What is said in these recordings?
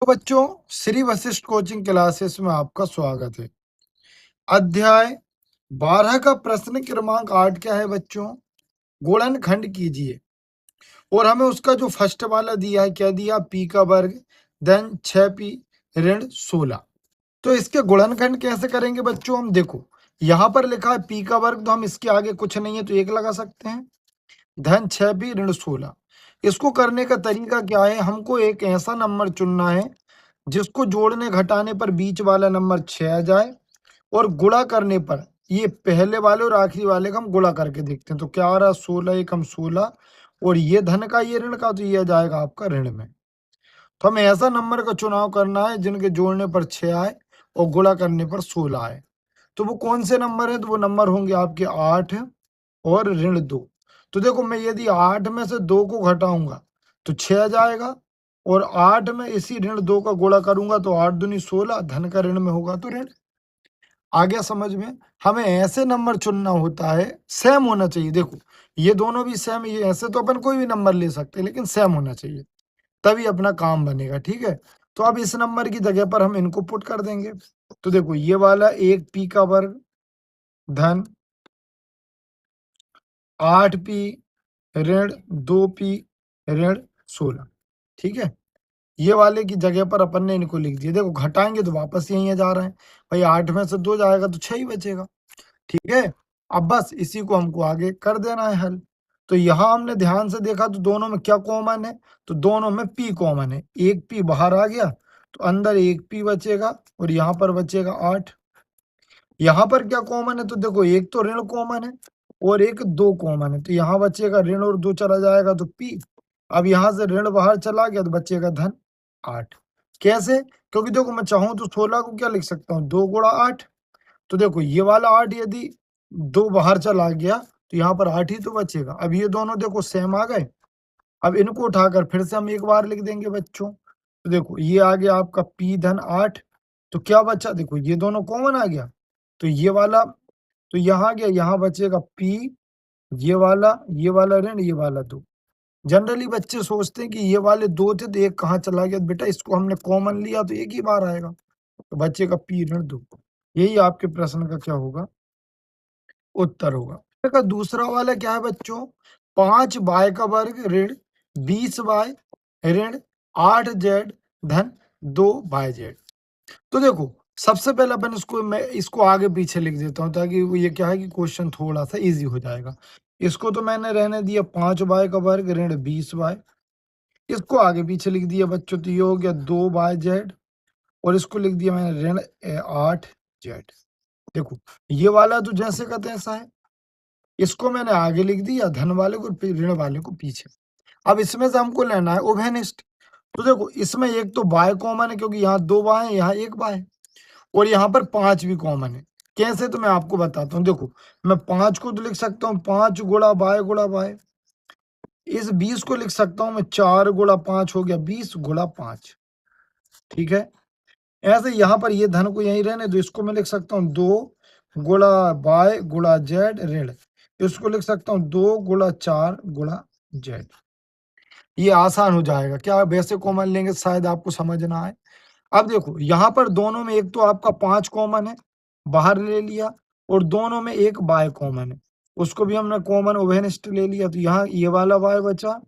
तो बच्चों, Shri Vashishtha coaching classes में आपका स्वागत है। अध्याय 12 का प्रश्न क्रमांक 8 क्या है बच्चों? गुणनखंड कीजिए। और हमें उसका जो फर्स्ट वाला दिया है, क्या दिया? पी का वर्ग देन 6p ऋण 16। तो इसके गुणनखंड कैसे करेंगे बच्चों? हम देखो, यहाँ पर लिखा है पी का वर्ग, तो हम इसके आगे कुछ नहीं है तो 1 लगा सकते हैं, धन 6p ऋण 16। इसको करने का तरीका क्या है? हमको एक ऐसा नंबर चुनना है जिसको जोड़ने घटाने पर बीच वाला नंबर 6 आ जाए, और गुणा करने पर ये पहले वाले और आखिरी वाले का हम गुणा करके देखते हैं। तो क्या आ रहा? 16 एकम 16, और ये धन का ये ऋण का, तो ये आ जाएगा आपका ऋण में। तो हमें ऐसा नंबर का चुनाव करना है जिनके जोड़ने पर 6 आए और गुणा करने पर 16 आए। तो वो कौन से नंबर है? तो वो नंबर होंगे आपके 8 और ऋण 2। तो देखो, मैं यदि 8 में से 2 को घटाऊंगा तो 6 आ जाएगा, और 8 में इसी ऋण 2 का गुणा करूंगा तो 8 दूनी 16, धन का ऋण में होगा तो ऋण। आ गया समझ में? हमें ऐसे नंबर चुनना होता है, सेम होना चाहिए। देखो, ये दोनों भी सेम, ये ऐसे तो अपन कोई भी नंबर ले सकते हैं, लेकिन सेम होना चाहिए, तभी अपना काम बनेगा। ठीक है, तो अब इस नंबर की जगह पर हम इनको पुट कर देंगे। तो देखो, ये वाला 1p का वर्ग धन 8p ऋण 2p ऋण 16। ठीक है, ये वाले की जगह पर अपन ने इनको लिख दिया। देखो, घटाएंगे तो वापस यहीं जा रहे हैं भाई, 8 में से 2 जाएगा तो 6 ही बचेगा। ठीक है, अब बस इसी को हमको आगे कर देना है हल। तो यहाँ हमने ध्यान से देखा तो दोनों में क्या कॉमन है? तो दोनों में p कॉमन है। एक p बाहर आ गया तो अंदर 1p बचेगा, और यहाँ पर बचेगा 8। यहाँ पर क्या कॉमन है? तो देखो, एक तो ऋण कॉमन है और एक 2 कॉमन है, तो यहाँ बचेगा ऋण और 2 चला जाएगा तो p। अब यहाँ से ऋण बाहर चला गया तो बचेगा धन 8। कैसे? क्योंकि देखो, मैं चाहूं तो 16 को क्या लिख सकता हूँ? 2 गुणा 8। तो देखो, ये वाला 8 यदि 2 बाहर चला गया तो यहाँ पर 8 ही तो बचेगा। अब ये दोनों देखो सेम आ गए। अब इनको उठाकर फिर से हम एक बार लिख देंगे बच्चों। तो देखो, ये आ गया आपका p धन 8। तो क्या बचा? देखो, ये दोनों कॉमन आ गया, तो ये वाला तो यहाँ गया, यहाँ बचेगा p, ये वाला ऋण, ये वाला 2। जनरली बच्चे सोचते हैं कि ये वाले 2 थे तो एक कहाँ चला गया? बेटा, इसको हमने कॉमन लिया तो एक ही बार आएगा, तो बचेगा p ऋण 2। यही आपके प्रश्न का क्या होगा? उत्तर होगा। का दूसरा वाला क्या है बच्चों? 5y का वर्ग ऋण 20y ऋण 8z धन 2yz। तो देखो, सबसे पहले अपन मैं इसको आगे पीछे लिख देता हूँ, ताकि वो ये क्या है कि क्वेश्चन थोड़ा सा इजी हो जाएगा। इसको तो मैंने रहने दिया 5y का वर्ग ऋण 20y, इसको आगे पीछे लिख दिया बच्चों, तो ये हो गया 2yz, और इसको लिख दिया मैंने ऋण 8z। देखो, ये वाला तो जैसे का तैसा है, इसको मैंने आगे लिख दिया धन वाले को, ऋण वाले को पीछे। अब इसमें से हमको लेना है उभयनिष्ठ। तो देखो, इसमें एक तो बाय कॉमन है, क्योंकि यहाँ 2 बाय है, यहाँ 1 बाय है, और यहाँ पर 5 भी कॉमन है। कैसे? तो मैं आपको बताता हूँ। देखो, मैं 5 को तो लिख सकता हूँ 5 गुणा बाय। इस 20 को लिख सकता हूँ मैं 4 गुणा 5, हो गया 20 गुणा 5। ठीक है, ऐसे यहाँ पर ये धन को यहीं रहने दो, इसको मैं लिख सकता हूँ 2 गुणा बाय गुणा जेड ऋण, इसको लिख सकता हूँ 2 गुणा 4 गुणा जेड। ये आसान हो जाएगा। क्या वैसे कॉमन लेंगे शायद आपको समझ ना आए। अब देखो, यहाँ पर दोनों में एक तो आपका 5 कॉमन है, बाहर ले लिया, और दोनों में एक बाय कॉमन है, उसको भी हमने कॉमन उभयनिष्ठ ले लिया। तो यहाँ ये वाला बाय बचा,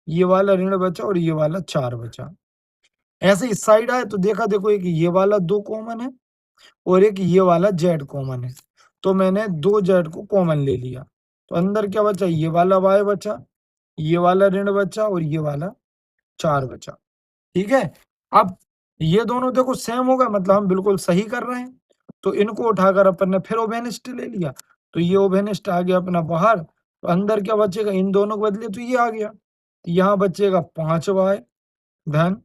ये वाला ऋण बचा, और ये वाला 4 बचा। ऐसे इस साइड आए तो देखा, देखो, एक ये वाला 2 कॉमन है और एक ये वाला जेड कॉमन है, तो मैंने 2 जेड को कॉमन ले लिया। तो अंदर क्या बचा? ये वाला वाई बचा, ये वाला ऋण बचा, और ये वाला 4 बचा। ठीक है, अब ये दोनों देखो सेम होगा, मतलब हम बिल्कुल सही कर रहे हैं। तो इनको उठाकर अपन ने फिर उभयनिष्ठ ले लिया, तो ये उभयनिष्ठ आ गया अपना बाहर। तो अंदर क्या बचेगा? इन दोनों को बदले तो ये आ गया, तो यहाँ बचेगा 5y धन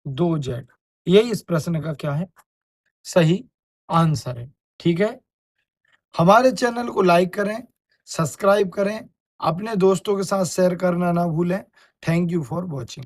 2z। यही इस प्रश्न का क्या है? सही आंसर है। ठीक है, हमारे चैनल को लाइक करें, सब्सक्राइब करें, अपने दोस्तों के साथ शेयर करना ना भूलें। Thank you for watching.